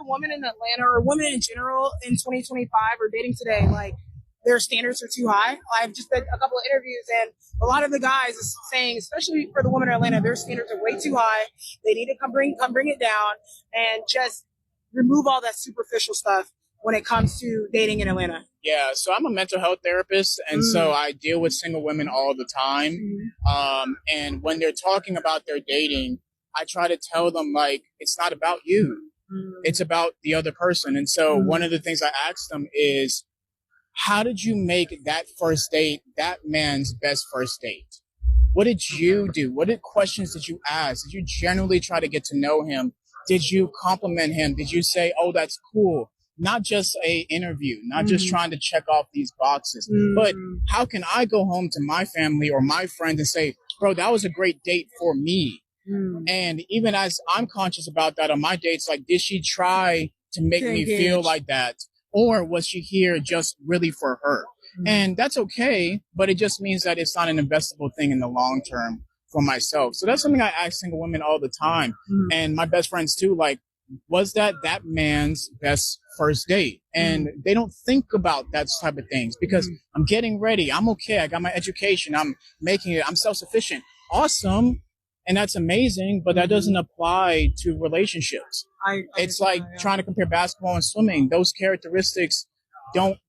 the women in Atlanta or women in general in 2025 or dating today, like their standards are too high. I've just did a couple of interviews and a lot of the guys is saying, especially for the women in Atlanta, their standards are way too high. They need to come bring it down and just remove all that superficial stuff when it comes to dating in Atlanta. Yeah, so I'm a mental health therapist, and so I deal with single women all the time. And when they're talking about their dating, I try to tell them, like, it's not about you. It's about the other person. And so one of the things I ask them is, how did you make that first date that man's best first date? What did you do? What questions did you ask? Did you generally try to get to know him? Did you compliment him? Did you say, oh, that's cool? Not just a interview, not just trying to check off these boxes, but how can I go home to my family or my friends and say, bro, that was a great date for me. And even as I'm conscious about that on my dates, like, did she try to make me feel like that? Or was she here just really for her? And that's okay, but it just means that it's not an investable thing in the long term for myself. So that's something I ask single women all the time. And my best friends too, like, was that man's best first date? And they don't think about that type of things because I'm getting ready. I'm okay. I got my education. I'm making it. I'm self-sufficient. Awesome. And that's amazing, but that doesn't apply to relationships. It's like trying to compare basketball and swimming. Those characteristics don't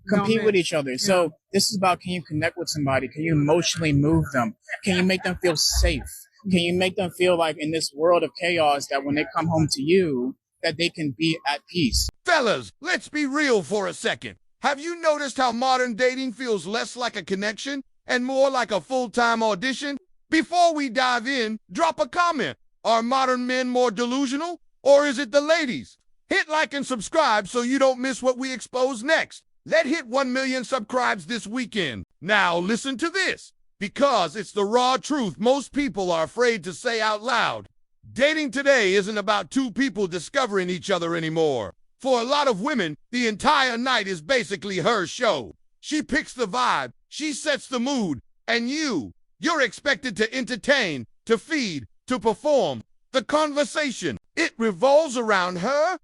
compete with each other. So this is about, can you connect with somebody? Can you emotionally move them? Can you make them feel safe? Can you make them feel like in this world of chaos that when they come home to you, that they can be at peace? Fellas, let's be real for a second. Have you noticed how modern dating feels less like a connection and more like a full-time audition? Before we dive in, drop a comment. Are modern men more delusional, or is it the ladies? Hit like and subscribe so you don't miss what we expose next. Let's hit 1 million subscribes this weekend. Now listen to this, because it's the raw truth most people are afraid to say out loud. Dating today isn't about two people discovering each other anymore. For a lot of women, the entire night is basically her show. She picks the vibe, she sets the mood, and you're expected to entertain, to feed, to perform. The conversation, it revolves around her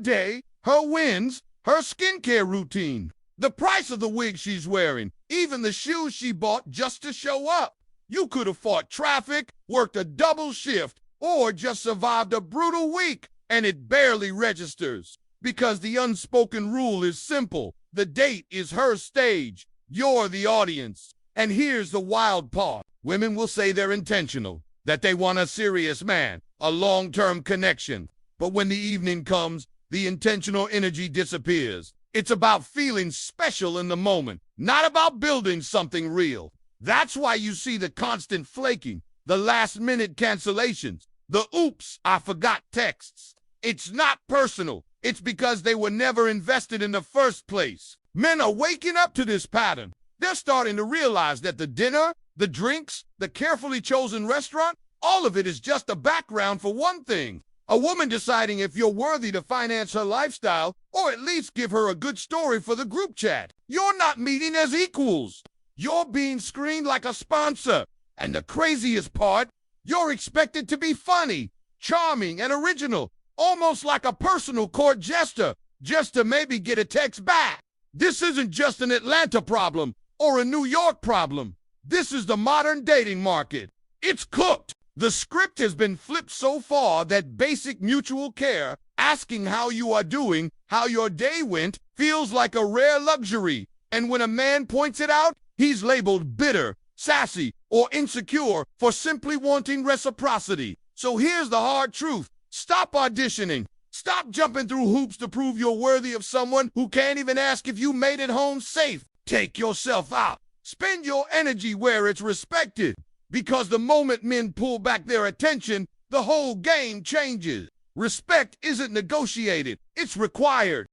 day, her wins, her skincare routine, the price of the wig she's wearing, even the shoes she bought just to show up. You could have fought traffic, worked a double shift, or just survived a brutal week, and it barely registers. Because the unspoken rule is simple. The date is her stage. You're the audience. And here's the wild part. Women will say they're intentional, that they want a serious man, a long-term connection. But when the evening comes, the intentional energy disappears. It's about feeling special in the moment, not about building something real. That's why you see the constant flaking, the last-minute cancellations, the oops, I forgot texts. It's not personal. It's because they were never invested in the first place. Men are waking up to this pattern. They're starting to realize that the dinner, the drinks, the carefully chosen restaurant, all of it is just a background for one thing. A woman deciding if you're worthy to finance her lifestyle, or at least give her a good story for the group chat. You're not meeting as equals. You're being screened like a sponsor. And the craziest part, you're expected to be funny, charming, and original, almost like a personal court jester, just to maybe get a text back. This isn't just an Atlanta problem or a New York problem. This is the modern dating market. It's cooked. The script has been flipped so far that basic mutual care, asking how you are doing, how your day went, feels like a rare luxury. And when a man points it out, he's labeled bitter, sassy, or insecure for simply wanting reciprocity. So here's the hard truth. Stop auditioning. Stop jumping through hoops to prove you're worthy of someone who can't even ask if you made it home safe. Take yourself out. Spend your energy where it's respected. Because the moment men pull back their attention, the whole game changes. Respect isn't negotiated, it's required.